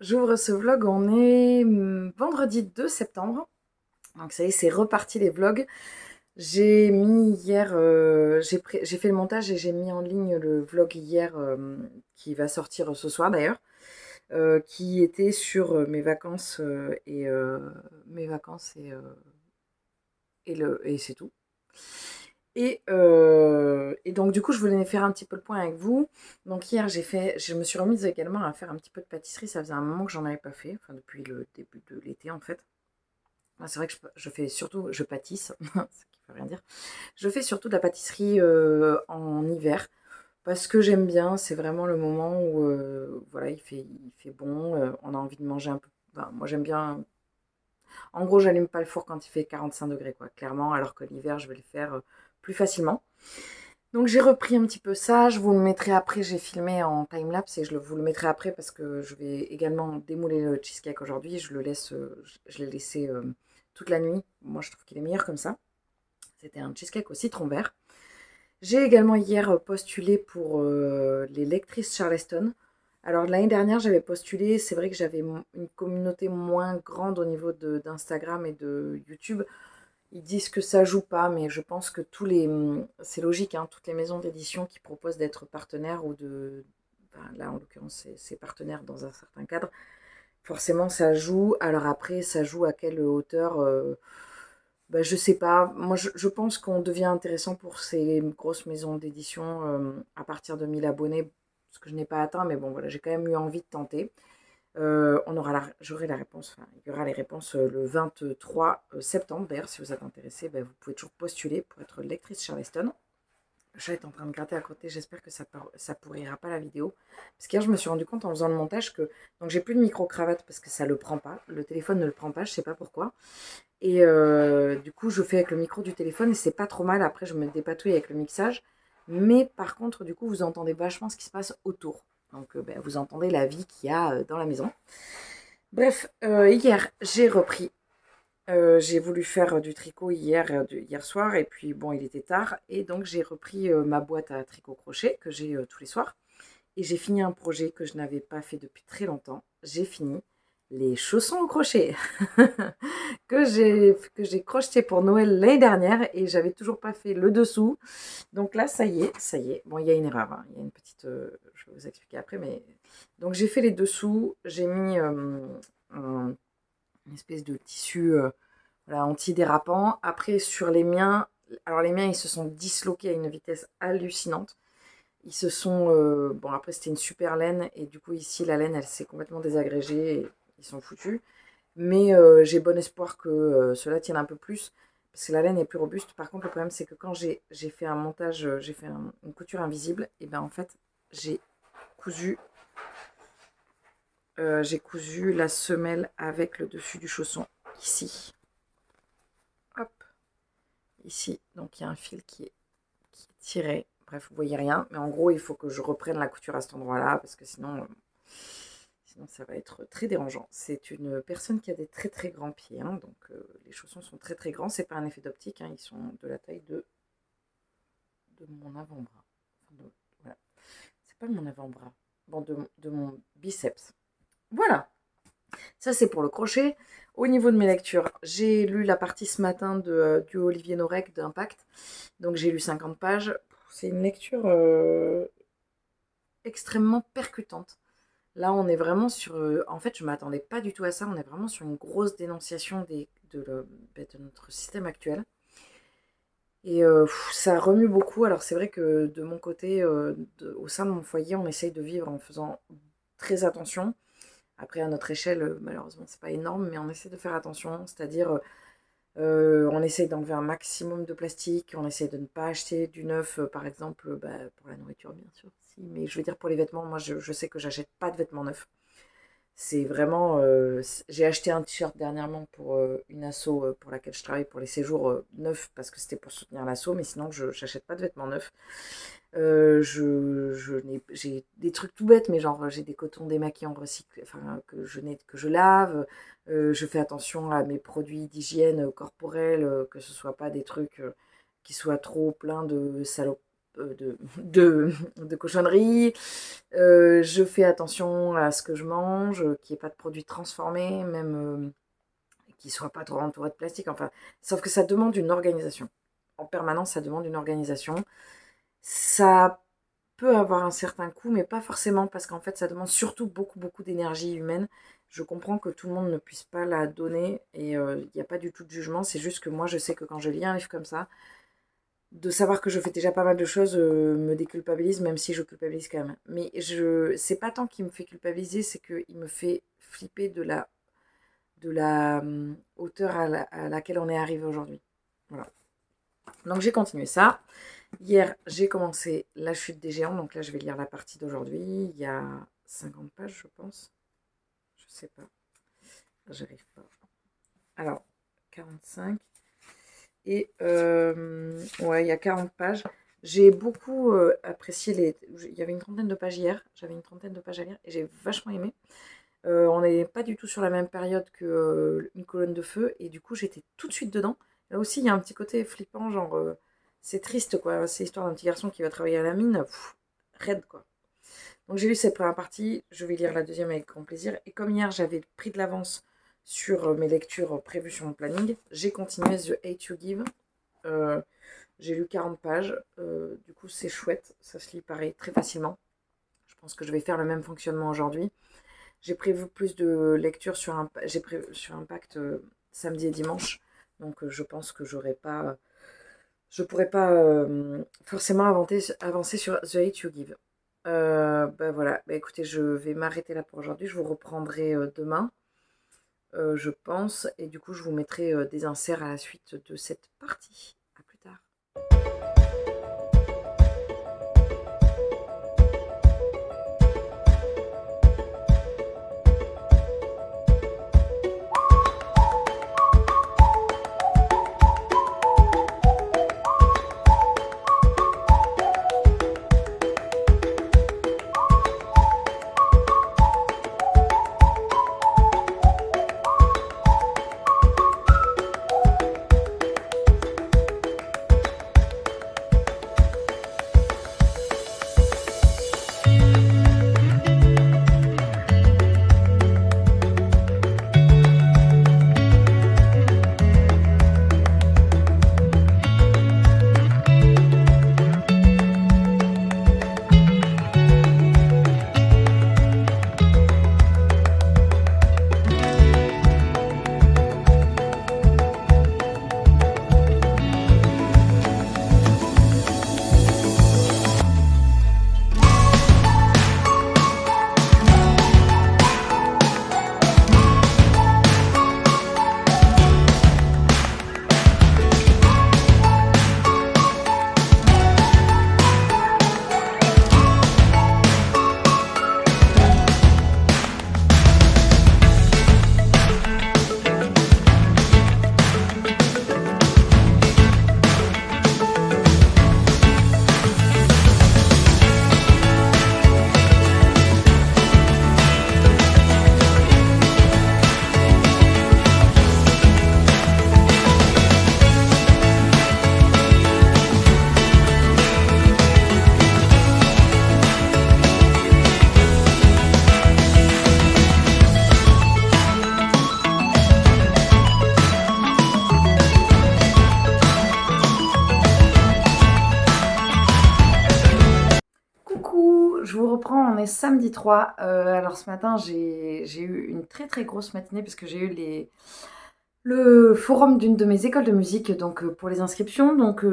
J'ouvre ce vlog, on est vendredi 2 septembre. Donc ça y est, c'est reparti les vlogs. J'ai mis hier, j'ai fait le montage et j'ai mis en ligne le vlog hier qui va sortir ce soir d'ailleurs, qui était sur mes vacances et c'est tout. Et donc du coup, je voulais faire un petit peu le point avec vous. Donc hier, je me suis remise également à faire un petit peu de pâtisserie. Ça faisait un moment que j'en avais pas fait, enfin depuis le début de l'été en fait. C'est vrai que je fais surtout, je pâtisse, ce qui veut rien dire. Je fais surtout de la pâtisserie en hiver parce que j'aime bien. C'est vraiment le moment où voilà, il fait bon, on a envie de manger un peu. Enfin, moi, j'aime bien. En gros, j'allume pas le four quand il fait 45 degrés, quoi, clairement, alors que l'hiver, je vais le faire plus facilement. Donc j'ai repris un petit peu ça, je vous le mettrai après, j'ai filmé en timelapse et vous le mettrai après parce que je vais également démouler le cheesecake aujourd'hui, je l'ai laissé toute la nuit, moi je trouve qu'il est meilleur comme ça. C'était un cheesecake au citron vert. J'ai également hier postulé pour les lectrices Charleston. Alors l'année dernière j'avais postulé, c'est vrai que j'avais une communauté moins grande au niveau d'Instagram et de YouTube. Ils disent que ça joue pas, mais je pense que c'est logique, hein, toutes les maisons d'édition qui proposent d'être partenaires enfin, là en l'occurrence c'est partenaire dans un certain cadre, forcément ça joue. Alors après, ça joue à quelle hauteur je sais pas. Moi je pense qu'on devient intéressant pour ces grosses maisons d'édition à partir de 1000 abonnés, ce que je n'ai pas atteint, mais bon voilà, j'ai quand même eu envie de tenter. J'aurai la réponse, enfin, il y aura les réponses le 23 septembre. D'ailleurs, si vous êtes intéressé, vous pouvez toujours postuler pour être lectrice Charleston. Le chat est en train de gratter à côté, j'espère que ça pourrira pas la vidéo. Parce qu'hier, je me suis rendu compte en faisant le montage que. Donc, j'ai plus de micro-cravate parce que ça le prend pas. Le téléphone ne le prend pas, je sais pas pourquoi. Et du coup, je fais avec le micro du téléphone et c'est pas trop mal. Après, je me dépatouille avec le mixage. Mais par contre, du coup, vous entendez vachement ce qui se passe autour. Donc, vous entendez la vie qu'il y a dans la maison. Bref, hier, j'ai repris. J'ai voulu faire du tricot hier soir, et puis bon, il était tard, et donc j'ai repris ma boîte à tricot crochet que j'ai tous les soirs, et j'ai fini un projet que je n'avais pas fait depuis très longtemps. J'ai fini les chaussons au crochet que j'ai crocheté pour Noël l'année dernière, et j'avais toujours pas fait le dessous. Donc là, ça y est, ça y est. Bon, il y a une erreur, hein. Il y a une petite, je vais vous expliquer après, mais donc j'ai fait les dessous, j'ai mis une espèce de tissu voilà, antidérapant. Après, sur les miens, alors les miens, ils se sont disloqués à une vitesse hallucinante. Ils se sont. Bon, après, c'était une super laine, et du coup, ici, la laine, elle s'est complètement désagrégée, et ils sont foutus. Mais j'ai bon espoir que cela tienne un peu plus, parce que la laine est plus robuste. Par contre, le problème, c'est que quand j'ai fait un montage, j'ai fait une couture invisible, et ben en fait, j'ai cousu. J'ai cousu la semelle avec le dessus du chausson ici. Hop, ici. Donc il y a un fil qui est tiré. Bref, vous voyez rien. Mais en gros, il faut que je reprenne la couture à cet endroit-là, parce que sinon ça va être très dérangeant. C'est une personne qui a des très très grands pieds, hein, donc les chaussons sont très très grands. C'est pas un effet d'optique, hein, ils sont de la taille de mon avant-bras. Enfin, voilà. C'est pas mon avant-bras. Bon, de mon biceps. Voilà. Ça, c'est pour le crochet. Au niveau de mes lectures, j'ai lu la partie ce matin du Olivier Norek d'Impact. Donc, j'ai lu 50 pages. C'est une lecture extrêmement percutante. Là, on est vraiment sur. En fait, je ne m'attendais pas du tout à ça. On est vraiment sur une grosse dénonciation de notre système actuel. Et ça remue beaucoup. Alors, c'est vrai que de mon côté, au sein de mon foyer, on essaye de vivre en faisant très attention. Après, à notre échelle, malheureusement, c'est pas énorme, mais on essaie de faire attention. C'est-à-dire, on essaye d'enlever un maximum de plastique, on essaie de ne pas acheter du neuf, par exemple, pour la nourriture, bien sûr. Si, mais je veux dire, pour les vêtements, moi, je sais que j'achète pas de vêtements neufs. C'est vraiment. J'ai acheté un t-shirt dernièrement pour une asso pour laquelle je travaille pour les séjours neufs parce que c'était pour soutenir l'asso, mais sinon je n'achète pas de vêtements neufs. J'ai des trucs tout bêtes, mais genre j'ai des cotons démaquillants recyclés, enfin que je lave. Je fais attention à mes produits d'hygiène corporelle, que ce soit pas des trucs qui soient trop pleins de de cochonneries. Je fais attention à ce que je mange, qu'il n'y ait pas de produits transformés, même qui ne soient pas trop entourés de plastique. Enfin, sauf que ça demande une organisation. En permanence, ça demande une organisation. Ça peut avoir un certain coût, mais pas forcément, parce qu'en fait, ça demande surtout beaucoup, beaucoup d'énergie humaine. Je comprends que tout le monde ne puisse pas la donner, et il n'y a pas du tout de jugement. C'est juste que moi, je sais que quand je lis un livre comme ça, de savoir que je fais déjà pas mal de choses me déculpabilise, même si je culpabilise quand même. Mais c'est pas tant qu'il me fait culpabiliser, c'est qu'il me fait flipper de la hauteur à laquelle on est arrivé aujourd'hui. Voilà. Donc j'ai continué ça. Hier, j'ai commencé La chute des géants. Donc là, je vais lire la partie d'aujourd'hui. Il y a 50 pages, je pense. Je sais pas. J'arrive pas. Alors, 45. Et ouais, il y a 40 pages. J'ai beaucoup apprécié il y avait une trentaine de pages hier. J'avais une trentaine de pages à lire et j'ai vachement aimé. On n'est pas du tout sur la même période que Une colonne de feu. Et du coup, j'étais tout de suite dedans. Là aussi, il y a un petit côté flippant, genre... c'est triste, quoi. C'est l'histoire d'un petit garçon qui va travailler à la mine. Raide, quoi. Donc j'ai lu cette première partie. Je vais lire la deuxième avec grand plaisir. Et comme hier, j'avais pris de l'avance sur mes lectures prévues sur mon planning, j'ai continué The Hate You Give. J'ai lu 40 pages. Du coup, c'est chouette. Ça se lit pareil très facilement. Je pense que je vais faire le même fonctionnement aujourd'hui. J'ai prévu plus de lectures sur Impact samedi et dimanche. Donc je pense que je pourrais pas forcément avancer sur The Hate You Give. Voilà. Écoutez, je vais m'arrêter là pour aujourd'hui. Je vous reprendrai demain, je pense. Et du coup, je vous mettrai des inserts à la suite de cette partie. À plus tard. Je vous reprends, on est samedi 3. Alors ce matin, j'ai eu une très très grosse matinée parce que j'ai eu le forum d'une de mes écoles de musique donc pour les inscriptions. Donc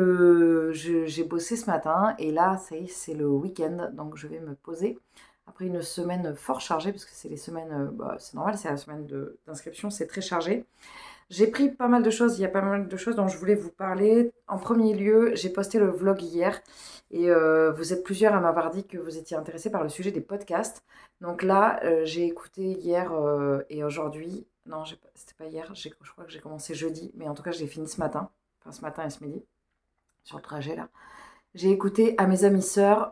j'ai bossé ce matin et là, ça y est, c'est le week-end. Donc je vais me poser après une semaine fort chargée parce que c'est les semaines, c'est normal, c'est la semaine d'inscription, c'est très chargé. J'ai pris pas mal de choses, il y a pas mal de choses dont je voulais vous parler. En premier lieu, j'ai posté le vlog hier et vous êtes plusieurs à m'avoir dit que vous étiez intéressés par le sujet des podcasts. Donc là, j'ai écouté hier et aujourd'hui, non, c'était pas hier, je crois que j'ai commencé jeudi, mais en tout cas, j'ai fini ce matin, enfin ce matin et ce midi, sur le trajet là. J'ai écouté à mes amis sœurs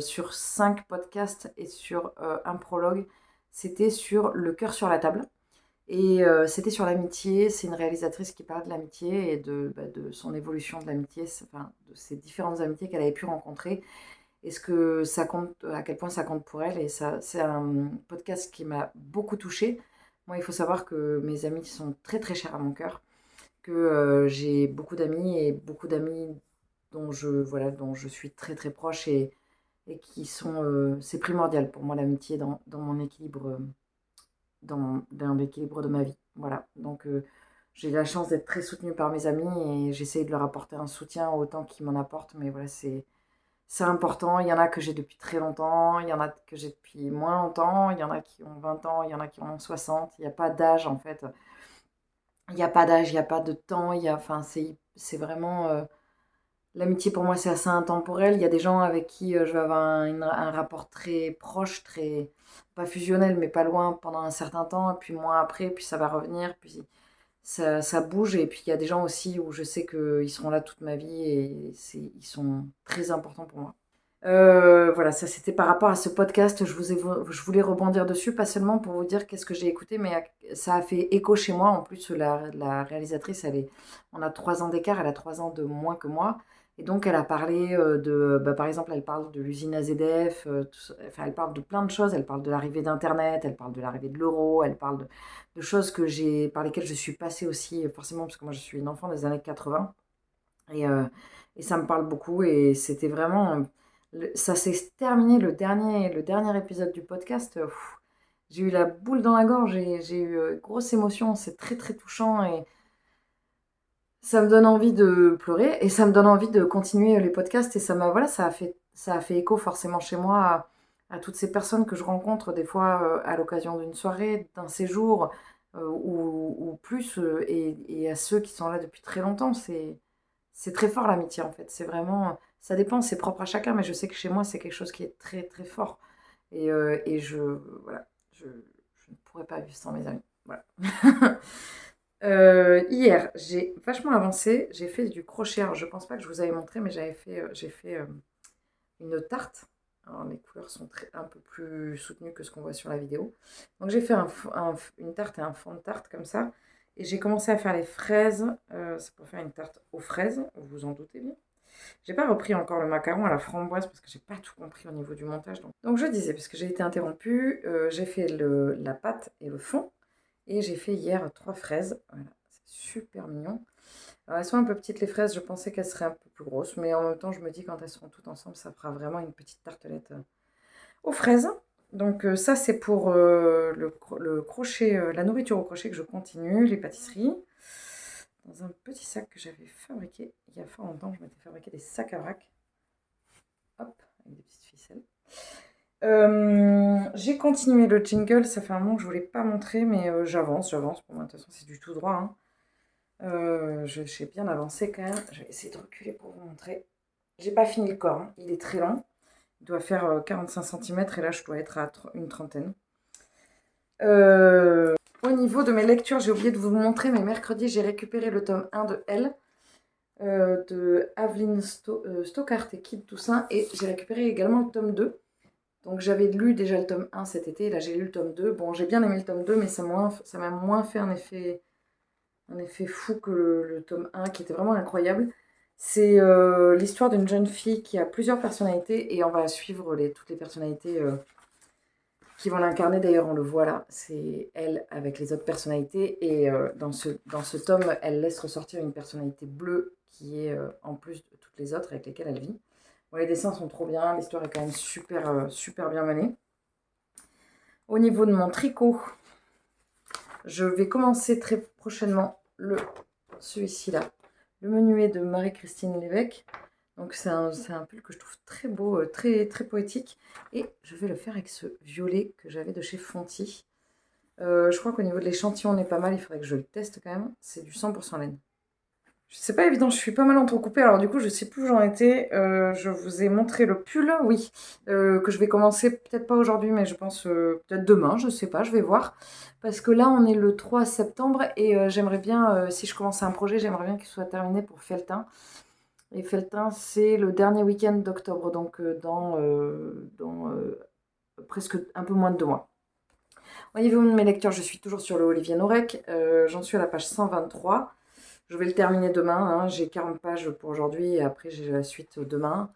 sur 5 podcasts et sur un prologue. C'était sur Le cœur sur la table. Et c'était sur l'amitié. C'est une réalisatrice qui parle de l'amitié et de son évolution de l'amitié, enfin, de ces différentes amitiés qu'elle avait pu rencontrer. Et ce que ça compte, à quel point ça compte pour elle. Et ça, c'est un podcast qui m'a beaucoup touchée. Moi, il faut savoir que mes amis sont très très chers à mon cœur, que j'ai beaucoup d'amis dont je suis très très proche et qui sont, c'est primordial pour moi l'amitié dans mon équilibre, dans l'équilibre de ma vie. Voilà, donc j'ai la chance d'être très soutenue par mes amis et j'essaye de leur apporter un soutien autant qu'ils m'en apportent, mais voilà, c'est important. Il y en a que j'ai depuis très longtemps, il y en a que j'ai depuis moins longtemps, il y en a qui ont 20 ans, il y en a qui en ont 60. Il n'y a pas d'âge en fait. Il n'y a pas d'âge, il n'y a pas de temps. Enfin, c'est vraiment. L'amitié pour moi c'est assez intemporel. Il y a des gens avec qui je vais avoir un rapport très proche, très. Pas fusionnel, mais pas loin pendant un certain temps, et puis moins après, puis ça va revenir, puis ça bouge. Et puis il y a des gens aussi où je sais qu'ils seront là toute ma vie et ils sont très importants pour moi. Voilà, ça c'était par rapport à ce podcast. Je voulais rebondir dessus, pas seulement pour vous dire qu'est-ce que j'ai écouté, mais ça a fait écho chez moi. En plus, la réalisatrice, on a 3 ans d'écart, elle a 3 ans de moins que moi. Et donc, elle a parlé par exemple, elle parle de l'usine AZF, enfin, elle parle de plein de choses. Elle parle de l'arrivée d'Internet, elle parle de l'arrivée de l'euro, elle parle de choses par lesquelles je suis passée aussi, forcément, parce que moi, je suis une enfant des années 80. Et, euh, et ça me parle beaucoup. Et c'était vraiment. Ça s'est terminé le dernier épisode du podcast. J'ai eu la boule dans la gorge et j'ai eu grosse émotion. C'est très très touchant et ça me donne envie de pleurer et ça me donne envie de continuer les podcasts. Et voilà, ça a fait écho forcément chez moi à toutes ces personnes que je rencontre des fois à l'occasion d'une soirée, d'un séjour ou plus, et à ceux qui sont là depuis très longtemps. C'est très fort l'amitié en fait. C'est vraiment, ça dépend, c'est propre à chacun, mais je sais que chez moi c'est quelque chose qui est très très fort. Et voilà, je ne pourrais pas vivre sans mes amis. Voilà. Hier, j'ai vachement avancé. J'ai fait du crochet. Alors, je pense pas que je vous avais montré, mais j'ai fait une tarte. Alors, les couleurs sont un peu plus soutenues que ce qu'on voit sur la vidéo. Donc, j'ai fait une tarte et un fond de tarte comme ça. Et j'ai commencé à faire les fraises. C'est pour faire une tarte aux fraises, vous vous en doutez bien. J'ai pas repris encore le macaron à la framboise parce que j'ai pas tout compris au niveau du montage. Donc je disais, parce que j'ai été interrompue, j'ai fait la pâte et le fond. Et j'ai fait hier 3 fraises. Voilà, c'est super mignon. Alors, elles sont un peu petites les fraises, je pensais qu'elles seraient un peu plus grosses, mais en même temps, je me dis quand elles seront toutes ensemble, ça fera vraiment une petite tartelette aux fraises. Donc ça, c'est pour le crochet, la nourriture au crochet que je continue, les pâtisseries. Dans un petit sac que j'avais fabriqué il y a fort longtemps, je m'étais fabriqué des sacs à vrac. Hop, avec des petites ficelles. J'ai continué le jingle, ça fait un moment que je voulais pas montrer, mais j'avance. Pour moi, de toute façon, c'est du tout droit, hein. J'ai bien avancé quand même. Je vais essayer de reculer pour vous montrer. J'ai pas fini le corps, hein. Il est très long. Il doit faire 45 cm et là, je dois être à une trentaine. Au niveau de mes lectures, j'ai oublié de vous montrer, mais mercredi, j'ai récupéré le tome 1 de Elle, de Aveline Stockart et Kid Toussaint, et j'ai récupéré également le tome 2. Donc j'avais lu déjà le tome 1 cet été, et là j'ai lu le tome 2. Bon, j'ai bien aimé le tome 2, mais ça m'a moins fait un effet fou que le tome 1, qui était vraiment incroyable. C'est l'histoire d'une jeune fille qui a plusieurs personnalités, et on va suivre toutes les personnalités qui vont l'incarner. D'ailleurs, on le voit là, c'est elle avec les autres personnalités, et dans ce tome, elle laisse ressortir une personnalité bleue qui est en plus de toutes les autres avec lesquelles elle vit. Bon, les dessins sont trop bien, l'histoire est quand même super bien menée. Au niveau de mon tricot, je vais commencer très prochainement celui-ci là, le menuet de Marie-Christine Lévesque. Donc c'est un pull que je trouve très beau, très, très poétique. Et je vais le faire avec ce violet que j'avais de chez Fonty. Je crois qu'au niveau de l'échantillon, on est pas mal. Il faudrait que je le teste quand même. C'est du 100% laine. C'est pas évident, je suis pas mal entrecoupée, alors du coup je sais plus où j'en étais. Je vous ai montré le pull, oui, que je vais commencer peut-être pas aujourd'hui, mais je pense peut-être demain, je sais pas, je vais voir. Parce que là on est le 3 septembre et j'aimerais bien, si je commence un projet, j'aimerais bien qu'il soit terminé pour Feltin. Et Feltin c'est le dernier week-end d'octobre, donc dans presque un peu moins de 2 mois. Au niveau de mes lectures, je suis toujours sur le Olivier Norek. J'en suis à la page 123. Je vais le terminer demain. Hein. J'ai 40 pages pour aujourd'hui et après j'ai la suite demain.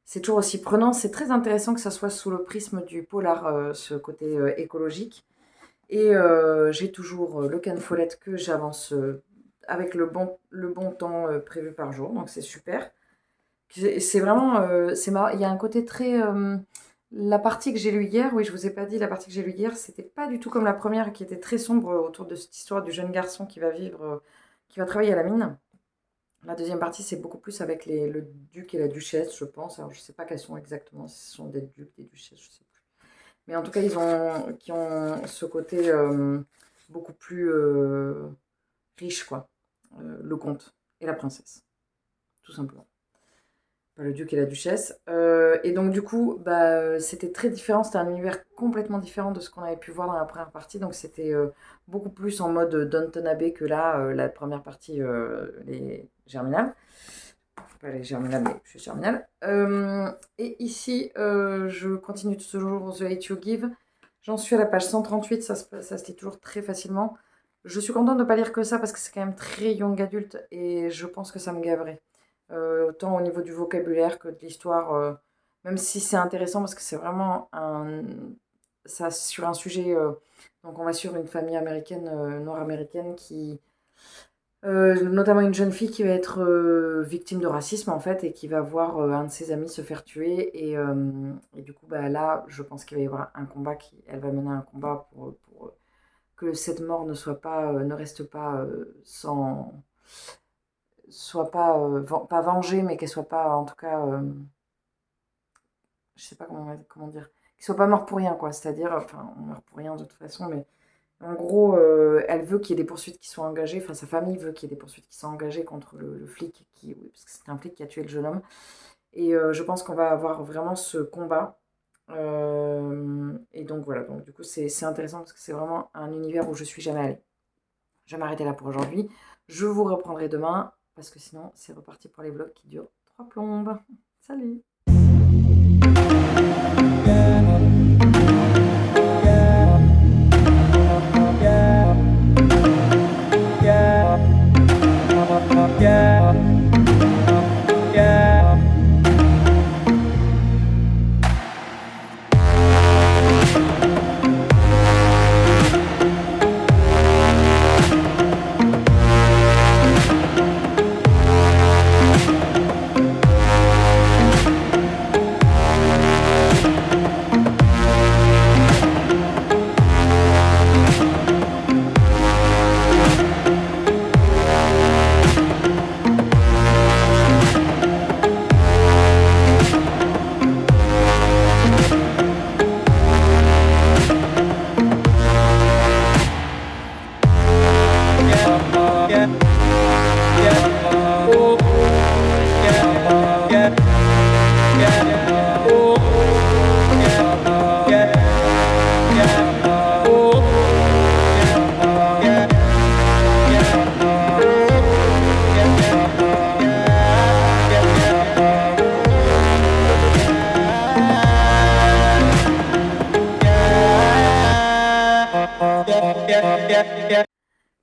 C'est toujours aussi prenant. C'est très intéressant que ça soit sous le prisme du polar, ce côté écologique. Et j'ai toujours le Ken Follett que j'avance avec le bon temps prévu par jour. Donc c'est super. C'est vraiment, c'est marrant. Il y a un côté très. La partie que j'ai lue hier, oui, je vous ai pas dit, la partie que j'ai lue hier, c'était pas du tout comme la première qui était très sombre autour de cette histoire du jeune garçon qui va vivre, qui va travailler à la mine. La deuxième partie, c'est beaucoup plus avec le duc et la duchesse, je pense. Alors, je sais pas quels sont exactement, si ce sont des ducs, des duchesses, je sais plus. Mais en tout cas, qui ont ce côté beaucoup plus riche, quoi. Le comte et la princesse, tout simplement. Le duc et la duchesse. Et donc, du coup, bah, c'était très différent. C'était un univers complètement différent de ce qu'on avait pu voir dans la première partie. Donc, c'était beaucoup plus en mode Downton Abbey que là, la première partie, les Germinal. Pas les Germinal, mais je suis Germinal. Et ici, je continue toujours The Hate You Give. J'en suis à la page 138. Ça se lit toujours très facilement. Je suis contente de ne pas lire que ça parce que c'est quand même très young adulte et je pense que ça me gaverait. Autant au niveau du vocabulaire que de l'histoire, même si c'est intéressant parce que c'est vraiment ça, sur un sujet. Donc, on va sur une famille américaine, nord-américaine, notamment une jeune fille qui va être victime de racisme en fait et qui va voir un de ses amis se faire tuer. Et du coup, bah, là, je pense qu'il va y avoir un combat, elle va mener un combat pour que cette mort ne reste pas sans soit pas, pas vengée, mais qu'elle soit pas, en tout cas, je sais pas comment dire, qu'elle soit pas morte pour rien, quoi. C'est-à-dire, enfin, on meurt pour rien de toute façon, mais en gros, elle veut qu'il y ait des poursuites qui soient engagées, enfin, sa famille veut qu'il y ait des poursuites qui soient engagées contre le flic, oui, parce que c'est un flic qui a tué le jeune homme. Et je pense qu'on va avoir vraiment ce combat. Et donc voilà, donc du coup, c'est intéressant parce que c'est vraiment un univers où je suis jamais allée. Je vais m'arrêter là pour aujourd'hui. Je vous reprendrai demain parce que sinon, c'est reparti pour les vlogs qui durent 3 plombes. Salut!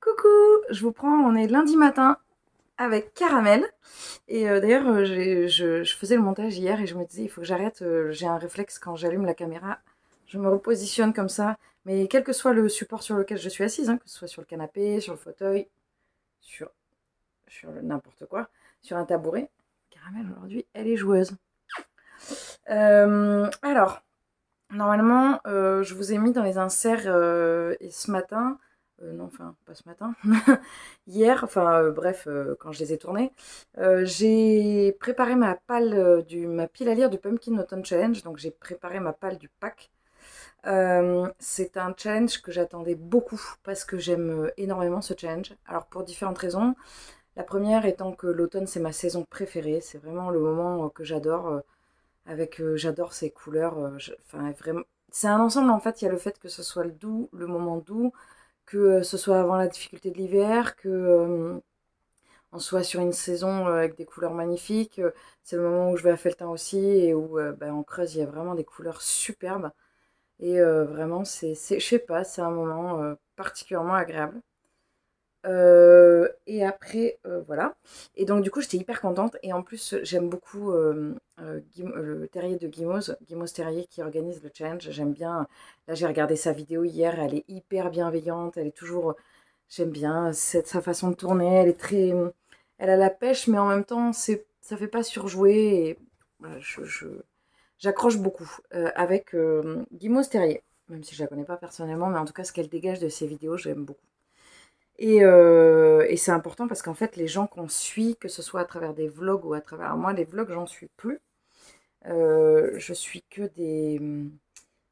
Coucou, je vous prends, on est lundi matin avec Caramel. Et d'ailleurs, je faisais le montage hier et je me disais, il faut que j'arrête. J'ai un réflexe quand j'allume la caméra, je me repositionne comme ça. Mais quel que soit le support sur lequel je suis assise, hein, que ce soit sur le canapé, sur le fauteuil, sur n'importe quoi, sur un tabouret, Caramel aujourd'hui, elle est joueuse. Alors, normalement, je vous ai mis dans les inserts et ce matin, non, enfin, pas ce matin, hier, enfin, bref, quand je les ai tournés, j'ai préparé ma ma pile à lire du Pumpkin Autumn Challenge, donc j'ai préparé ma palle du pack. C'est un challenge que j'attendais beaucoup parce que j'aime énormément ce challenge. Alors, pour différentes raisons. La première étant que l'automne, c'est ma saison préférée, c'est vraiment le moment que j'adore. J'adore ces couleurs. Enfin, vraiment, c'est un ensemble en fait. Il y a le fait que ce soit le moment doux, que ce soit avant la difficulté de l'hiver, que on soit sur une saison avec des couleurs magnifiques. C'est le moment où je vais à Felletin aussi et où en Creuse il y a vraiment des couleurs superbes. Et vraiment, je sais pas, c'est un moment particulièrement agréable. Et après, voilà. Et donc, du coup, j'étais hyper contente. Et en plus, j'aime beaucoup le terrier de Guimauze, Guimauze Terrier qui organise le challenge. J'aime bien. Là, j'ai regardé sa vidéo hier. Elle est hyper bienveillante. Elle est toujours. J'aime bien sa façon de tourner. Elle est très. Elle a la pêche, mais en même temps, ça fait pas surjouer. Et voilà, j'accroche beaucoup avec Guimauze Terrier. Même si je la connais pas personnellement, mais en tout cas, ce qu'elle dégage de ses vidéos, j'aime beaucoup. Et c'est important parce qu'en fait, les gens qu'on suit, que ce soit à travers des vlogs ou à travers... Alors moi, les vlogs, j'en suis plus. Je suis que des...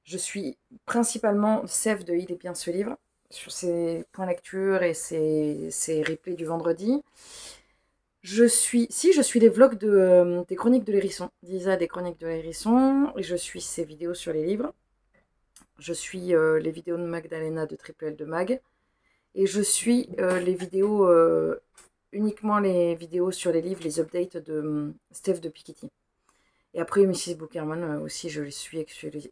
Je suis principalement Sève de Il est bien ce livre, sur ses points lecture et ses replays du vendredi. Je suis les vlogs des Chroniques de l'Hérisson, d'Isa des Chroniques de l'Hérisson, et je suis ses vidéos sur les livres. Je suis les vidéos de Magdalena de Triple L de Mag. Et je suis les vidéos, uniquement les vidéos sur les livres, les updates de Steph de Piketty. Et après, Mrs. Bookerman aussi, je les suis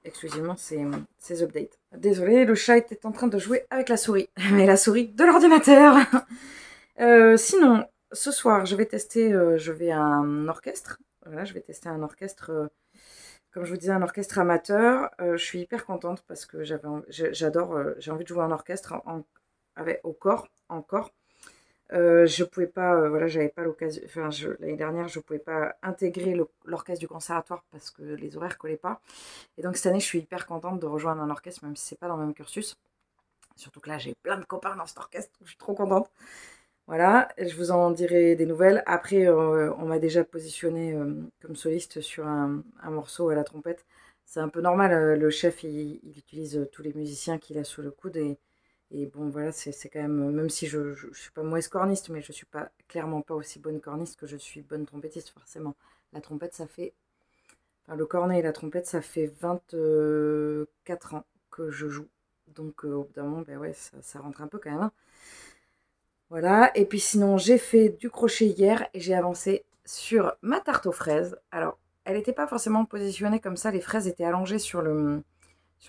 exclusivement ces updates. Désolée, le chat était en train de jouer avec la souris. Mais la souris de l'ordinateur. Sinon, ce soir, je vais tester, je vais à un orchestre. Voilà, je vais tester un orchestre, comme je vous disais, un orchestre amateur. Je suis hyper contente parce que j'adore, j'ai envie de jouer en orchestre au corps, encore. Je pouvais pas, voilà, j'avais pas l'occasion, enfin, l'année dernière, je pouvais pas intégrer l'orchestre du conservatoire parce que les horaires collaient pas. Et donc cette année, je suis hyper contente de rejoindre un orchestre, même si c'est pas dans le même cursus. Surtout que là, j'ai plein de copains dans cet orchestre, je suis trop contente. Voilà, je vous en dirai des nouvelles. Après, on m'a déjà positionné comme soliste sur un morceau à la trompette. C'est un peu normal, le chef, il utilise tous les musiciens qu'il a sous le coude et bon, voilà, c'est quand même, même si je ne suis pas mauvaise corniste, mais je suis pas, clairement pas aussi bonne corniste que je suis bonne trompettiste, forcément. La trompette, ça fait, enfin, le cornet et la trompette, ça fait 24 ans que je joue. Donc, au bout d'un moment, ben ouais, ça rentre un peu quand même, hein. Voilà, et puis sinon, j'ai fait du crochet hier et j'ai avancé sur ma tarte aux fraises. Alors, elle n'était pas forcément positionnée comme ça, les fraises étaient allongées sur le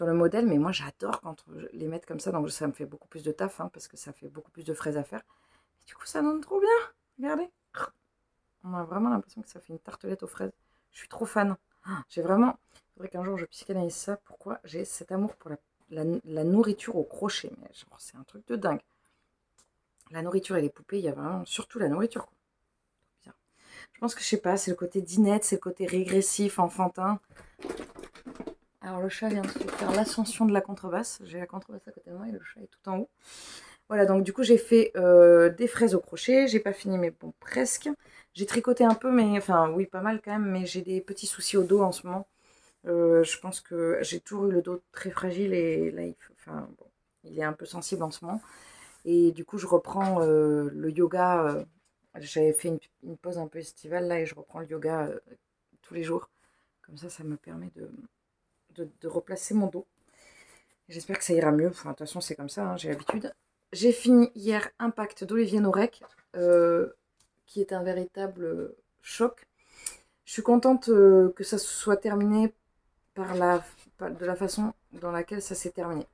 modèle, mais moi j'adore quand les mettre comme ça, donc ça me fait beaucoup plus de taf, hein, parce que ça fait beaucoup plus de fraises à faire. Et du coup, ça donne trop bien, regardez. On a vraiment l'impression que ça fait une tartelette aux fraises. Je suis trop fan. J'ai vraiment, il faudrait qu'un jour je psychanalyse ça, pourquoi j'ai cet amour pour la nourriture au crochet, mais genre c'est un truc de dingue. La nourriture et les poupées, il y a vraiment surtout la nourriture, quoi. Bien. Je pense que je sais pas, c'est le côté dinette, c'est le côté régressif, enfantin. Alors le chat vient de se faire l'ascension de la contrebasse. J'ai la contrebasse à côté de moi et le chat est tout en haut. Voilà, donc du coup j'ai fait des fraises au crochet. J'ai pas fini, mais bon, presque. J'ai tricoté un peu, mais enfin oui, pas mal quand même, mais j'ai des petits soucis au dos en ce moment. Je pense que j'ai toujours eu le dos très fragile et là, enfin, bon, il est un peu sensible en ce moment. Et du coup, je reprends le yoga. J'avais fait une pause un peu estivale là et je reprends le yoga tous les jours. Comme ça me permet de replacer mon dos. J'espère que ça ira mieux. Enfin, de toute façon, c'est comme ça, hein, j'ai l'habitude. J'ai fini hier Impact d'Olivier Norek, qui est un véritable choc. Je suis contente que ça soit terminé de la façon dans laquelle ça s'est terminé.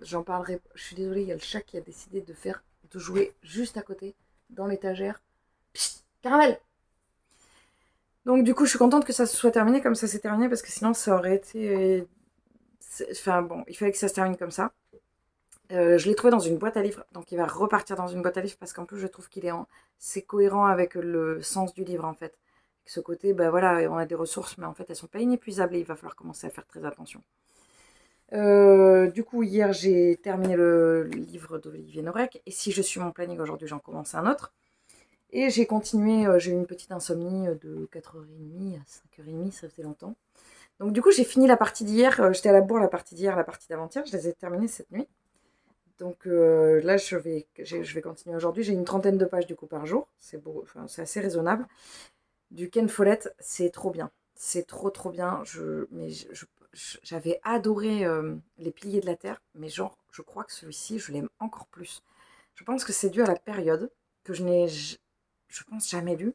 J'en parlerai. Je suis désolée, il y a le chat qui a décidé de jouer juste à côté, dans l'étagère. Psst, caramel. Donc du coup, je suis contente que ça se soit terminé comme ça s'est terminé parce que sinon ça aurait été. Enfin bon, il fallait que ça se termine comme ça. Je l'ai trouvé dans une boîte à livres, donc il va repartir dans une boîte à livres parce qu'en plus je trouve qu'il c'est cohérent avec le sens du livre en fait. Ce côté, ben voilà, on a des ressources, mais en fait elles sont pas inépuisables et il va falloir commencer à faire très attention. Du coup, hier j'ai terminé le livre d'Olivier Norek et si je suis mon planning aujourd'hui, j'en commence un autre. Et j'ai continué, j'ai eu une petite insomnie de 4h30 à 5h30, ça faisait longtemps. Donc du coup, j'ai fini la partie d'hier, j'étais à la bourre la partie d'hier, la partie d'avant-hier, je les ai terminées cette nuit. Donc là, je vais continuer aujourd'hui. J'ai une trentaine de pages du coup par jour. C'est beau, enfin, c'est assez raisonnable. Du Ken Follett, c'est trop bien. C'est trop bien. J'avais adoré Les Piliers de la Terre, mais genre, je crois que celui-ci, je l'aime encore plus. Je pense que c'est dû à la période que je pense, jamais lu.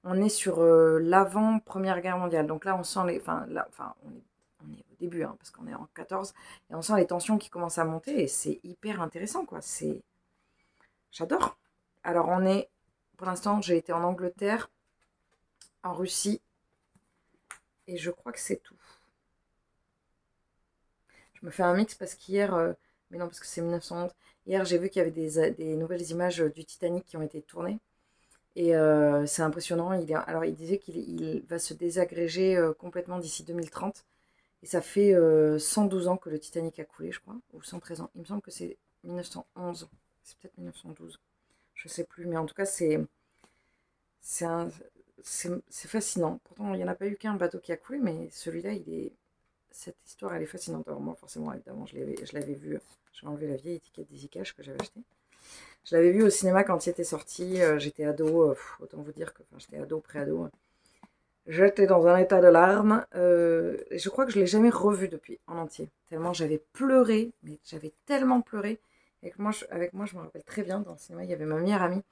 On est sur l'avant Première Guerre mondiale. Donc là, on sent les, enfin, là, enfin, on est au début, hein, parce qu'on est en 14, et on sent les tensions qui commencent à monter, et c'est hyper intéressant, quoi. J'adore. Alors, pour l'instant, j'ai été en Angleterre, en Russie, et je crois que c'est tout. Je me fais un mix parce qu'hier, mais non, parce que c'est 1911. Hier, j'ai vu qu'il y avait des nouvelles images du Titanic qui ont été tournées. Et c'est impressionnant. Alors, il disait qu'il va se désagréger complètement d'ici 2030. Et ça fait 112 ans que le Titanic a coulé, je crois, ou 113 ans. Il me semble que c'est 1911. C'est peut-être 1912. Je sais plus. Mais en tout cas, c'est un- c'est fascinant. Pourtant, il n'y en a pas eu qu'un bateau qui a coulé, mais celui-là, cette histoire, elle est fascinante. Alors moi, forcément, évidemment, je l'avais vu. J'ai enlevé la vieille étiquette d'Easycash que j'avais achetée. Je l'avais vu au cinéma quand il était sorti. J'étais ado. Autant vous dire que j'étais ado, pré-ado. J'étais dans un état de larmes. Et je crois que je ne l'ai jamais revu depuis en entier. Tellement j'avais pleuré. Mais j'avais tellement pleuré. Avec moi, je me rappelle très bien, dans le cinéma, il y avait ma meilleure amie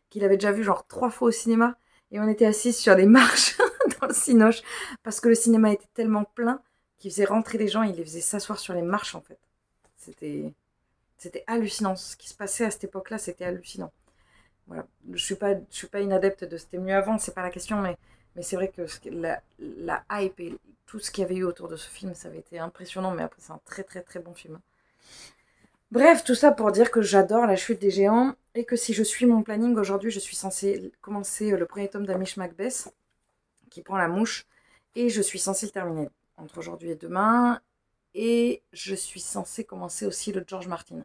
qui l'avait déjà vu genre 3 fois au cinéma. Et on était assis sur les marches dans le cinoche. Parce que le cinéma était tellement plein qu'il faisait rentrer les gens. Il les faisait s'asseoir sur les marches, en fait. C'était hallucinant. Ce qui se passait à cette époque-là, c'était hallucinant. Voilà. Je suis pas une adepte de c'était mieux avant, c'est pas la question, mais c'est vrai que la hype et tout ce qu'il y avait eu autour de ce film, ça avait été impressionnant, mais après, c'est un très très très bon film. Bref, tout ça pour dire que j'adore La Chute des Géants et que si je suis mon planning aujourd'hui, je suis censée commencer le premier tome d'Amish Macbeth qui prend la mouche et je suis censée le terminer entre aujourd'hui et demain. Et je suis censée commencer aussi le George Martin.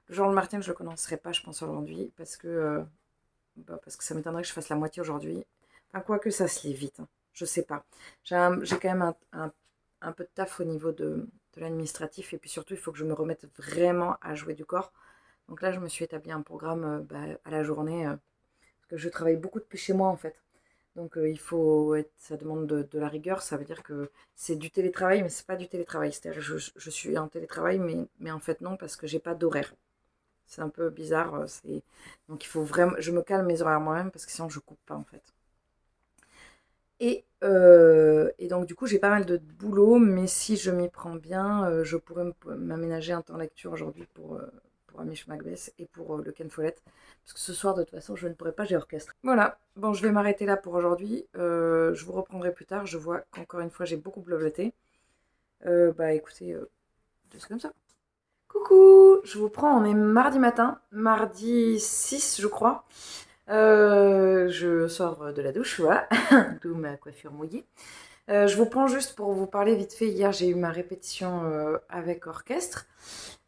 Le George Martin, je le commencerai pas, je pense, aujourd'hui, parce que ça m'étonnerait que je fasse la moitié aujourd'hui. Enfin, quoi que ça se lit vite, hein. Je sais pas. J'ai quand même un peu de taf au niveau de l'administratif, et puis surtout, il faut que je me remette vraiment à jouer du corps. Donc là, je me suis établi un programme à la journée, parce que je travaille beaucoup depuis chez moi, en fait. Donc ça demande de la rigueur, ça veut dire que c'est du télétravail, mais c'est pas du télétravail. C'est-à-dire que je suis en télétravail, mais en fait non, parce que j'ai pas d'horaire. C'est un peu bizarre. Donc il faut vraiment, je me calme mes horaires moi-même parce que sinon je coupe pas en fait. Et donc du coup j'ai pas mal de boulot, mais si je m'y prends bien, je pourrais m'aménager un temps lecture aujourd'hui pour Amish Macbeth et pour le Ken Follett. Parce que ce soir de toute façon je ne pourrai pas, j'ai orchestre. Voilà, bon je vais m'arrêter là pour aujourd'hui. Je vous reprendrai plus tard, je vois qu'encore une fois j'ai beaucoup blablaté. Bah écoutez, c'est comme ça. Coucou, je vous prends, on est mardi matin, mardi 6 je crois. Je sors de la douche, voilà, d'où ma coiffure mouillée. Je vous prends juste pour vous parler vite fait. Hier, j'ai eu ma répétition avec orchestre,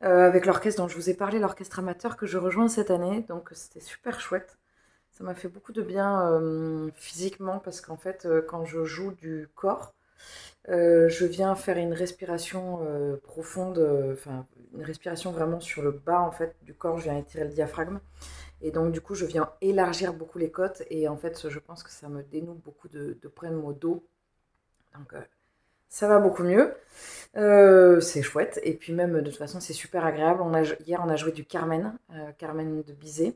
avec l'orchestre dont je vous ai parlé, l'orchestre amateur que je rejoins cette année. Donc c'était super chouette. Ça m'a fait beaucoup de bien physiquement parce qu'en fait, quand je joue du corps, je viens faire une respiration profonde, enfin une respiration vraiment sur le bas en fait du corps. Je viens étirer le diaphragme. Et donc, du coup, je viens élargir beaucoup les côtes. Et en fait, je pense que ça me dénoue beaucoup de problèmes au dos. Donc, ça va beaucoup mieux. C'est chouette. Et puis même, de toute façon, c'est super agréable. Hier, on a joué du Carmen, Carmen de Bizet.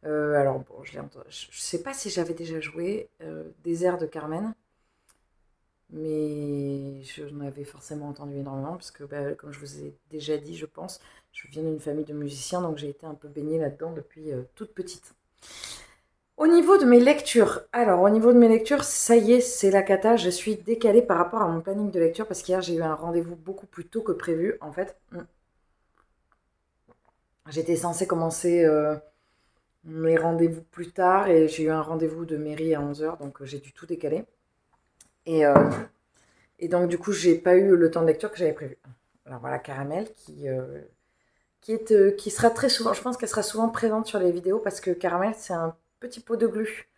Alors, bon, je ne sais pas si j'avais déjà joué des airs de Carmen. Mais j'en avais forcément entendu énormément. Parce que, bah, comme je vous ai déjà dit, je pense, je viens d'une famille de musiciens. Donc, j'ai été un peu baignée là-dedans depuis toute petite. Au niveau de mes lectures, ça y est, c'est la cata. Je suis décalée par rapport à mon planning de lecture parce qu'hier j'ai eu un rendez-vous beaucoup plus tôt que prévu. En fait, j'étais censée commencer mes rendez-vous plus tard et j'ai eu un rendez-vous de mairie à 11 h, donc j'ai dû tout décaler. Et, euh, et donc du coup, j'ai pas eu le temps de lecture que j'avais prévu. Alors voilà, Caramel qui sera très souvent, je pense qu'elle sera souvent présente sur les vidéos parce que Caramel, c'est un petit pot de glu,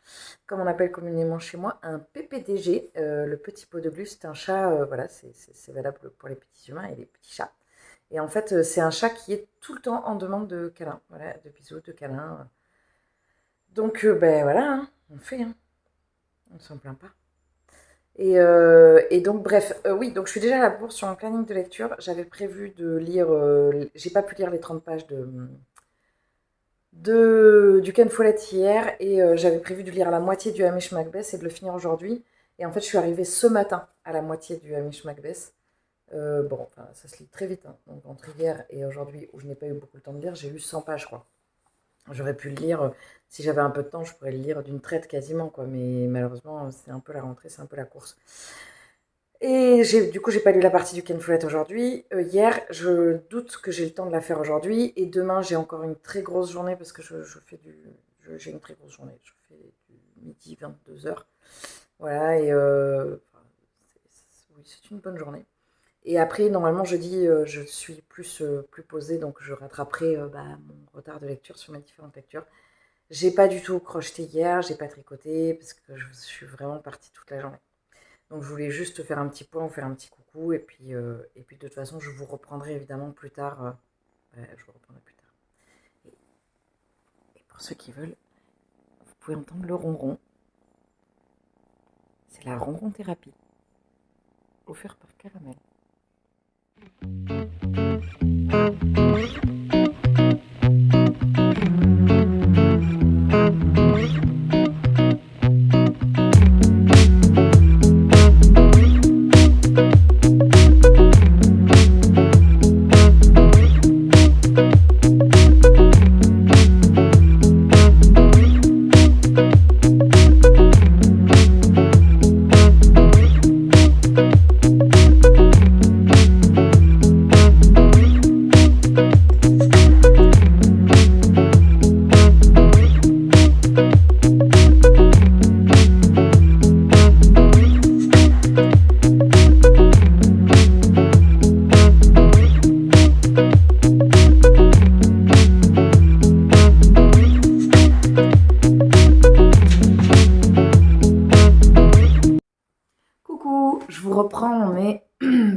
comme on appelle communément chez moi, un PPDG. Le petit pot de glu, c'est un chat, voilà, c'est valable pour les petits humains et les petits chats. Et en fait, c'est un chat qui est tout le temps en demande de câlins, voilà, de bisous, de câlins. Donc, ben voilà, hein, on fait, hein, on ne s'en plaint pas. Et donc, bref, oui, donc je suis déjà à la bourre sur mon planning de lecture. J'avais prévu de lire, j'ai pas pu lire les 30 pages du Ken Follett hier et j'avais prévu de lire la moitié du Hamish Macbeth et de le finir aujourd'hui. Et en fait, je suis arrivée ce matin à la moitié du Hamish Macbeth. Bon, enfin, ça se lit très vite, hein. Donc entre hier et aujourd'hui, où je n'ai pas eu beaucoup de temps de lire, j'ai eu 100 pages, quoi. J'aurais pu le lire, si j'avais un peu de temps, je pourrais le lire d'une traite quasiment, quoi. Mais malheureusement, c'est un peu la rentrée, c'est un peu la course. Et du coup, j'ai pas lu la partie du Ken Follett aujourd'hui. Hier, je doute que j'ai le temps de la faire aujourd'hui. Et demain, j'ai encore une très grosse journée parce que j'ai une très grosse journée. Je fais du midi 22 heures. Voilà, et enfin, oui, c'est une bonne journée. Et après, normalement, jeudi, je suis plus posée, donc je rattraperai mon retard de lecture sur mes différentes lectures. J'ai pas du tout crocheté hier, j'ai pas tricoté, parce que je suis vraiment partie toute la journée. Donc je voulais juste faire un petit point, vous faire un petit coucou, et puis de toute façon, je vous reprendrai évidemment plus tard. Je vous reprendrai plus tard. Et, et pour ceux qui veulent, vous pouvez entendre le ronron. C'est la ronron thérapie, offert par Caramel. Coucou, je vous reprends, on est,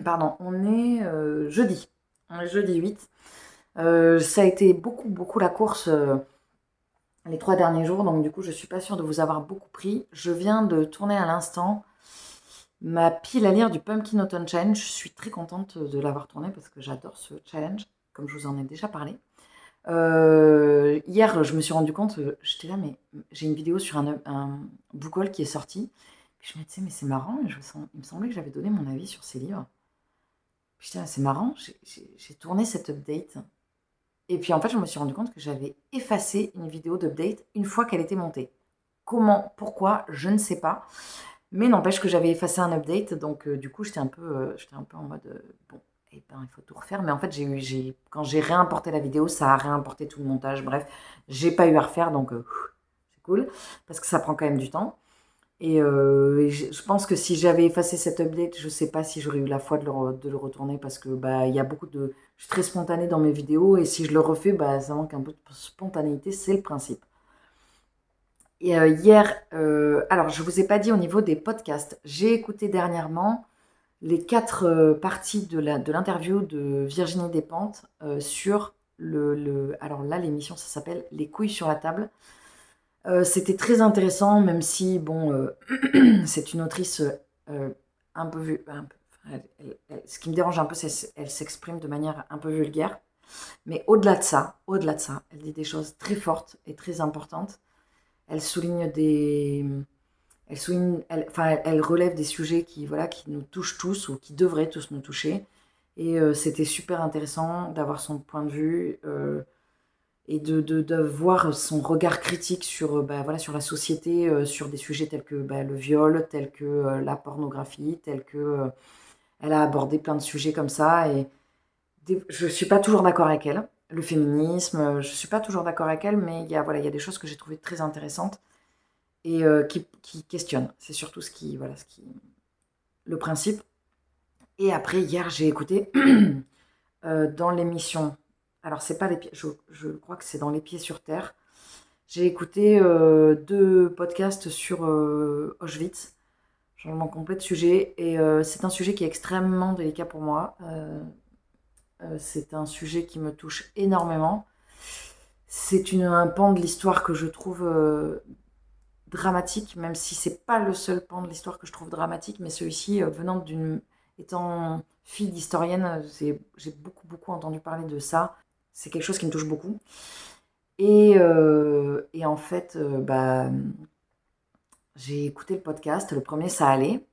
pardon, on est jeudi. On est jeudi 8. Ça a été beaucoup la course les 3 derniers jours, donc du coup, je suis pas sûre de vous avoir beaucoup pris. Je viens de tourner à l'instant ma pile à lire du Pumpkin Autumn Challenge. Je suis très contente de l'avoir tourné parce que j'adore ce challenge, comme je vous en ai déjà parlé. Hier, je me suis rendu compte, j'étais là, mais j'ai une vidéo sur un book haul qui est sorti. Puis je me disais, mais c'est marrant, il me semblait que j'avais donné mon avis sur ces livres. Puis j'étais là, c'est marrant, j'ai tourné cette update. Et puis en fait, je me suis rendu compte que j'avais effacé une vidéo d'update une fois qu'elle était montée. Comment, pourquoi, je ne sais pas. Mais n'empêche que j'avais effacé un update, donc du coup, j'étais un peu en mode, bon, eh ben, il faut tout refaire. Mais en fait, quand j'ai réimporté la vidéo, ça a réimporté tout le montage. Bref, j'ai pas eu à refaire, donc c'est cool, parce que ça prend quand même du temps. Et je pense que si j'avais effacé cet update, je sais pas si j'aurais eu la foi de le retourner, parce que il y a beaucoup de... Je suis très spontanée dans mes vidéos, et si je le refais, ça manque un peu de spontanéité, c'est le principe. Et hier, alors je vous ai pas dit au niveau des podcasts, j'ai écouté dernièrement les 4 parties de l'interview de Virginie Despentes sur alors là, l'émission, ça s'appelle Les couilles sur la table. C'était très intéressant, même si, bon, c'est une autrice un peu ce qui me dérange un peu, c'est qu'elle s'exprime de manière un peu vulgaire. Mais au-delà de ça, elle dit des choses très fortes et très importantes. Elle souligne elle relève des sujets qui nous touchent tous ou qui devraient tous nous toucher. Et c'était super intéressant d'avoir son point de vue et de voir son regard critique sur, sur la société, sur des sujets tels que le viol, tels que la pornographie, tels que elle a abordé plein de sujets comme ça. Et je suis pas toujours d'accord avec elle. Le féminisme, je suis pas toujours d'accord avec elle, mais il y a des choses que j'ai trouvées très intéressantes et qui questionnent. C'est surtout le principe. Et après, hier, j'ai écouté dans l'émission. Alors, c'est pas les pieds, je crois que c'est dans Les Pieds sur Terre. J'ai écouté 2 podcasts sur Auschwitz, changement complet de sujet, et c'est un sujet qui est extrêmement délicat pour moi. C'est un sujet qui me touche énormément. C'est un pan de l'histoire que je trouve dramatique, même si c'est pas le seul pan de l'histoire que je trouve dramatique, mais celui-ci, étant fille d'historienne, j'ai beaucoup entendu parler de ça. C'est quelque chose qui me touche beaucoup. Et en fait, j'ai écouté le podcast. Le premier, ça allait.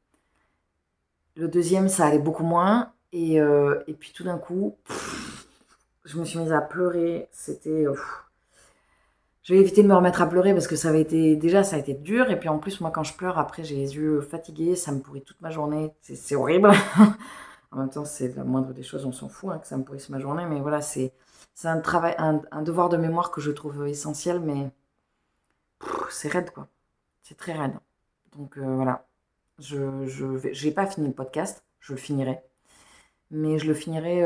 Le deuxième, ça allait beaucoup moins. Et puis tout d'un coup, je me suis mise à pleurer. C'était... Je vais éviter de me remettre à pleurer parce que ça a été dur. Et puis en plus, moi, quand je pleure, après, j'ai les yeux fatigués. Ça me pourrit toute ma journée. C'est horrible. En même temps, c'est la moindre des choses. On s'en fout que ça me pourrisse ma journée. Mais voilà, c'est un travail, un devoir de mémoire que je trouve essentiel. Mais c'est raide, quoi. C'est très raide. Donc voilà. J'ai pas fini le podcast. Je le finirai. Mais je le finirai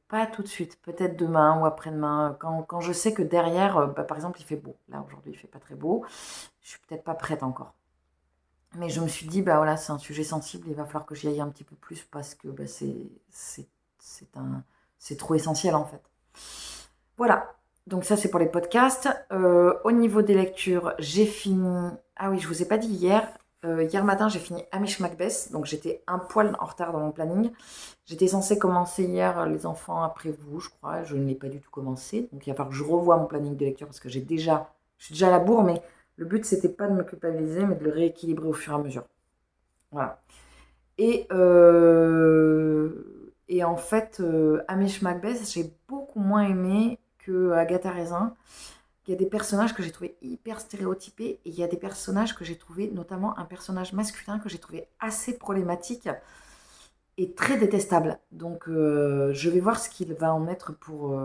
pas tout de suite, peut-être demain ou après-demain, quand je sais que derrière, par exemple, il fait beau. Là, aujourd'hui, il fait pas très beau. Je suis peut-être pas prête encore. Mais je me suis dit, bah voilà, c'est un sujet sensible, il va falloir que j'y aille un petit peu plus parce que c'est trop essentiel en fait. Voilà, donc ça c'est pour les podcasts. Au niveau des lectures, j'ai fini. Ah oui, je vous ai pas dit hier. Hier matin, j'ai fini Hamish Macbeth, donc j'étais un poil en retard dans mon planning. J'étais censée commencer hier Les enfants après vous, je crois. Je ne l'ai pas du tout commencé, donc il va falloir que je revoie mon planning de lecture parce que je suis déjà à la bourre, mais le but c'était pas de me culpabiliser, mais de le rééquilibrer au fur et à mesure. Voilà. Et en fait, Hamish Macbeth, j'ai beaucoup moins aimé que Agatha Raisin. Il y a des personnages que j'ai trouvé hyper stéréotypés et il y a des personnages que j'ai trouvé, notamment un personnage masculin que j'ai trouvé assez problématique et très détestable. Donc je vais voir ce qu'il va en être pour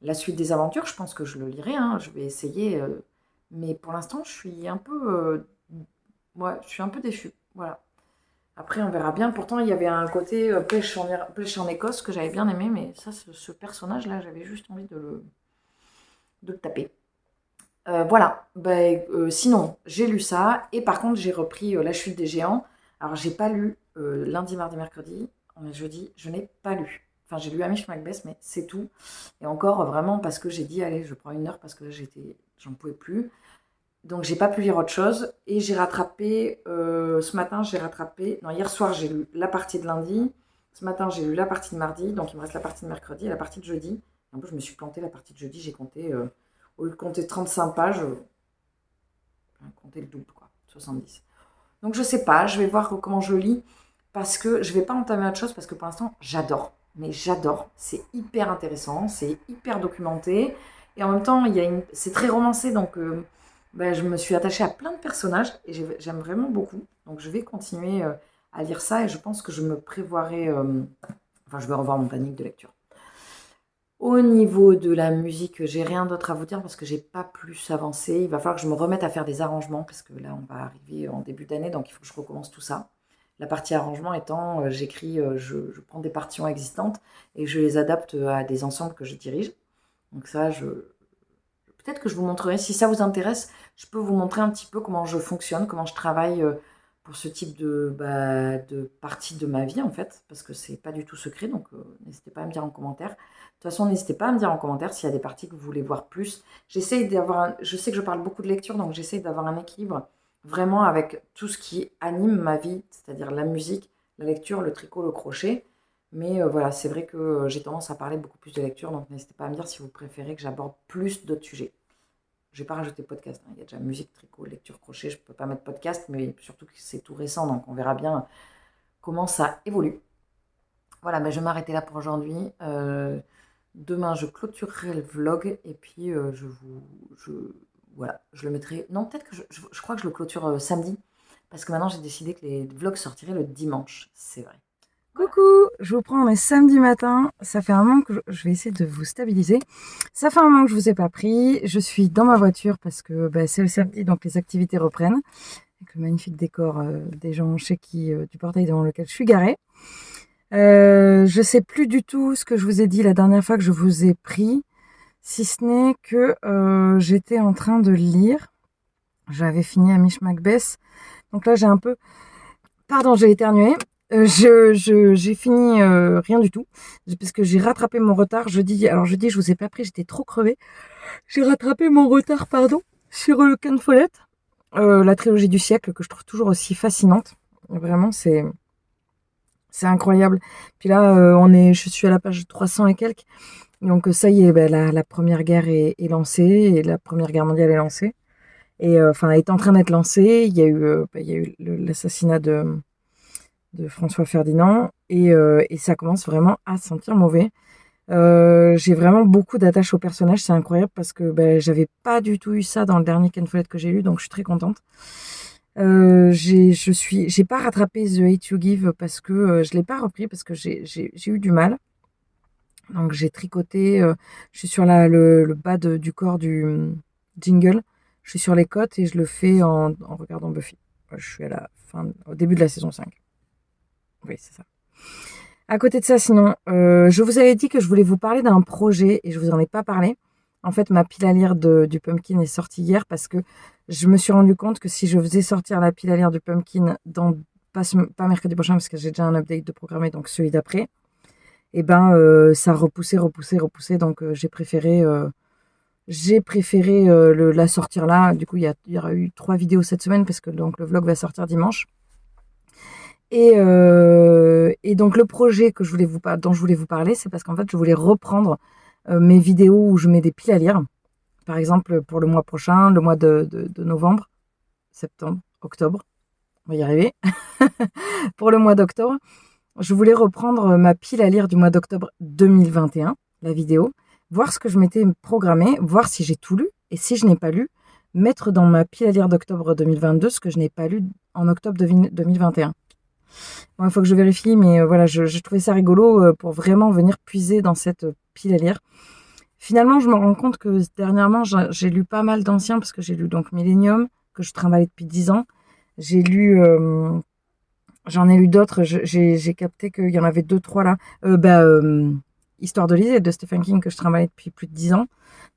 la suite des aventures. Je pense que je le lirai, je vais essayer. Mais pour l'instant, je suis un peu, je suis un peu déçue. Voilà. Après, on verra bien. Pourtant, il y avait un côté pêche en Écosse que j'avais bien aimé, mais ça, ce personnage-là, j'avais juste envie de le taper. Voilà. Sinon, j'ai lu ça. Et par contre, j'ai repris La Chute des Géants. Alors, j'ai pas lu lundi, mardi, mercredi. On est jeudi. Je n'ai pas lu. Enfin, j'ai lu Hamish Macbeth, mais c'est tout. Et encore, vraiment, parce que j'ai dit, allez, je prends 1 heure parce que j'en pouvais plus. Donc, j'ai pas pu lire autre chose. Et j'ai rattrapé, ce matin, non, hier soir, j'ai lu la partie de lundi. Ce matin, j'ai lu la partie de mardi. Donc, il me reste la partie de mercredi et la partie de jeudi. En plus, je me suis plantée la partie de jeudi. J'ai compté, au lieu de compter 35 pages, j'ai compté le double, quoi, 70. Donc, je sais pas. Je vais voir comment je lis. Parce que je vais pas entamer autre chose. Parce que pour l'instant, j'adore. Mais j'adore. C'est hyper intéressant. C'est hyper documenté. Et en même temps, c'est très romancé. Donc, je me suis attachée à plein de personnages et j'aime vraiment beaucoup. Donc je vais continuer à lire ça et je pense que je me prévoirai. Je vais revoir mon planning de lecture. Au niveau de la musique, j'ai rien d'autre à vous dire parce que j'ai pas plus avancé. Il va falloir que je me remette à faire des arrangements parce que là, on va arriver en début d'année, donc il faut que je recommence tout ça. La partie arrangement étant, j'écris, je prends des partitions existantes et je les adapte à des ensembles que je dirige. Donc ça, peut-être que je vous montrerai, si ça vous intéresse, je peux vous montrer un petit peu comment je fonctionne, comment je travaille pour ce type de partie de ma vie en fait, parce que c'est pas du tout secret, donc n'hésitez pas à me dire en commentaire. De toute façon, n'hésitez pas à me dire en commentaire s'il y a des parties que vous voulez voir plus. Je sais que je parle beaucoup de lecture, donc j'essaie d'avoir un équilibre vraiment avec tout ce qui anime ma vie, c'est-à-dire la musique, la lecture, le tricot, le crochet. Mais voilà, c'est vrai que j'ai tendance à parler beaucoup plus de lecture, donc n'hésitez pas à me dire si vous préférez que j'aborde plus d'autres sujets. Je n'ai pas rajouté podcast, il y a déjà musique, tricot, lecture, crochet, je ne peux pas mettre podcast, mais surtout que c'est tout récent, donc on verra bien comment ça évolue. Voilà, je vais m'arrêter là pour aujourd'hui. Demain, je clôturerai le vlog, et puis voilà, je le mettrai... Non, peut-être que je crois que je le clôture samedi, parce que maintenant j'ai décidé que les vlogs sortiraient le dimanche, c'est vrai. Coucou, je vous prends, on est samedi matin, ça fait un moment que je vais essayer de vous stabiliser. Ça fait un moment que je vous ai pas pris, je suis dans ma voiture parce que c'est le samedi donc les activités reprennent. Avec le magnifique décor des gens chez qui, du portail devant lequel je suis garée. Je sais plus du tout ce que je vous ai dit la dernière fois que je vous ai pris, si ce n'est que j'étais en train de lire. J'avais fini Hamish Macbeth, donc là j'ai un peu... Pardon, j'ai éternué. J'ai fini rien du tout parce que j'ai rattrapé mon retard jeudi. Alors jeudi, je vous ai pas pris, j'étais trop crevée. J'ai rattrapé mon retard, pardon, sur le Ken Follett, la trilogie du siècle que je trouve toujours aussi fascinante. Vraiment, c'est incroyable. Puis là, je suis à la page 300 et quelques. Donc ça y est, la première guerre est lancée et la première guerre mondiale est lancée. Et est en train d'être lancée. Il y a eu l'assassinat de François Ferdinand. et ça commence vraiment à sentir mauvais. J'ai vraiment beaucoup d'attache au personnage, c'est incroyable parce que j'avais pas du tout eu ça dans le dernier Ken Follett que j'ai lu, donc je suis très contente. J'ai pas rattrapé The Hate You Give parce que je l'ai pas repris parce que j'ai eu du mal. Donc j'ai tricoté, je suis sur le bas du corps du jingle, je suis sur les côtes et je le fais en regardant Buffy. Je suis au début de la saison 5. Oui, c'est ça. À côté de ça, sinon, je vous avais dit que je voulais vous parler d'un projet et je vous en ai pas parlé. En fait, ma pile à lire du Pumpkin est sortie hier parce que je me suis rendu compte que si je faisais sortir la pile à lire du Pumpkin pas mercredi prochain parce que j'ai déjà un update de programmé, donc celui d'après, et ça repoussait. Donc j'ai préféré la sortir là. Du coup, il y aura eu 3 vidéos cette semaine parce que donc le vlog va sortir dimanche. Et donc le projet dont je voulais vous parler, c'est parce qu'en fait, je voulais reprendre mes vidéos où je mets des piles à lire. Par exemple, pour le mois prochain, le mois de novembre, septembre, octobre, on va y arriver. Pour le mois d'octobre, je voulais reprendre ma pile à lire du mois d'octobre 2021, la vidéo, voir ce que je m'étais programmé, voir si j'ai tout lu, et si je n'ai pas lu, mettre dans ma pile à lire d'octobre 2022 ce que je n'ai pas lu en octobre 2021. Bon, il faut que je vérifie, mais voilà, je trouvais ça rigolo pour vraiment venir puiser dans cette pile à lire. Finalement, je me rends compte que dernièrement, j'ai lu pas mal d'anciens, parce que j'ai lu donc Millennium, que je trimballais depuis 10 ans. J'ai lu... J'en ai lu d'autres, j'ai capté qu'il y en avait 2-3 là. Histoire de Lise de Stephen King que je travaille depuis plus de 10 ans.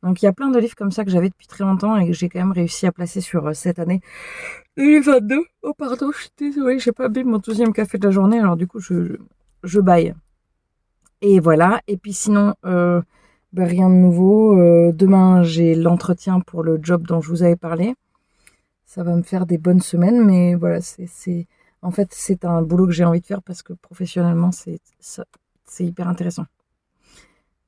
Donc il y a plein de livres comme ça que j'avais depuis très longtemps et que j'ai quand même réussi à placer sur cette année 2022. Oh pardon, je suis désolée, j'ai pas bu mon 12e café de la journée, alors du coup je baille. Et voilà, et puis sinon, rien de nouveau. Demain j'ai l'entretien pour le job dont je vous avais parlé. Ça va me faire des bonnes semaines, mais voilà, en fait, c'est un boulot que j'ai envie de faire parce que professionnellement, c'est hyper intéressant.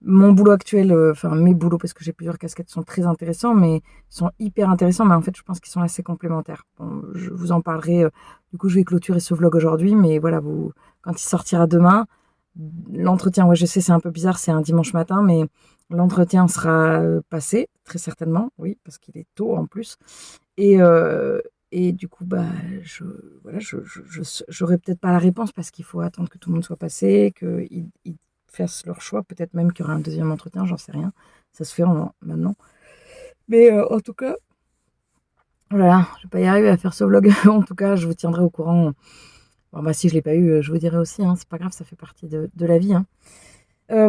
Mon boulot actuel, mes boulots, parce que j'ai plusieurs casquettes, sont très intéressants, mais sont hyper intéressants, mais en fait, je pense qu'ils sont assez complémentaires. Bon, je vous en parlerai. Du coup, je vais clôturer ce vlog aujourd'hui, mais voilà, quand il sortira demain, l'entretien, ouais, je sais, c'est un peu bizarre, c'est un dimanche matin, mais l'entretien sera passé, très certainement, oui, parce qu'il est tôt en plus. Et du coup, j'aurai peut-être pas la réponse parce qu'il faut attendre que tout le monde soit passé, qu'ils fassent leur choix. Peut-être même qu'il y aura un deuxième entretien, j'en sais rien. Ça se fait maintenant. Mais en tout cas, voilà, je vais pas y arriver à faire ce vlog. En tout cas, je vous tiendrai au courant. Bon, si je l'ai pas eu, je vous dirai aussi. Hein, c'est pas grave, ça fait partie de la vie. Hein.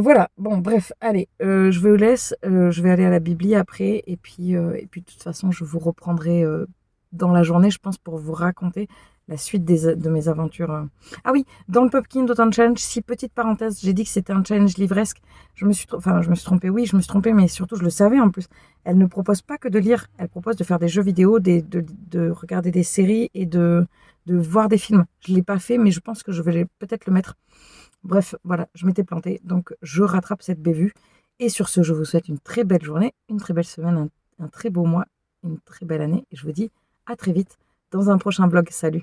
Voilà, bon, bref, allez, je vous laisse. Je vais aller à la Bibli après. Et puis, de toute façon, je vous reprendrai dans la journée, je pense, pour vous raconter la suite de mes aventures. Ah oui, dans le Pumpkin d'Automne Challenge, petite parenthèse, j'ai dit que c'était un challenge livresque. Je me suis trompée, oui, je me suis trompée, mais surtout, je le savais en plus. Elle ne propose pas que de lire, elle propose de faire des jeux vidéo, de regarder des séries et de voir des films. Je ne l'ai pas fait, mais je pense que je vais peut-être le mettre. Bref, voilà, je m'étais plantée, donc je rattrape cette bévue. Et sur ce, je vous souhaite une très belle journée, une très belle semaine, un très beau mois, une très belle année. Et je vous dis à très vite dans un prochain vlog. Salut!